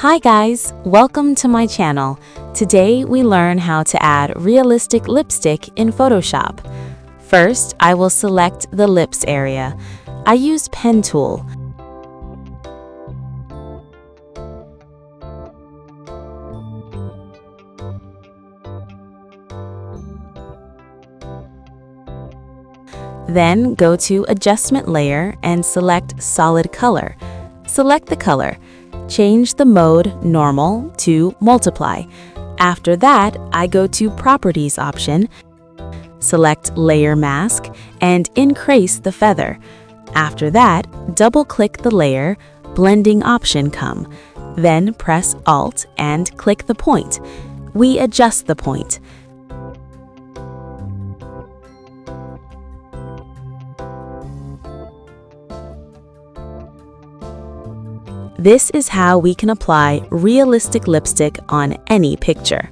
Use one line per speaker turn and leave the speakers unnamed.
Hi guys, welcome to my channel. Today we learn how to add realistic lipstick in Photoshop. First, I will select the lips area. I use pen tool. Then go to Adjustment Layer and select Solid Color. Select the color. Change the mode Normal to Multiply. After that, I go to Properties option, select Layer Mask, and increase the feather. After that, double-click the layer, Blending option come. Then press Alt and click the point. We adjust the point. This is how we can apply realistic lipstick on any picture.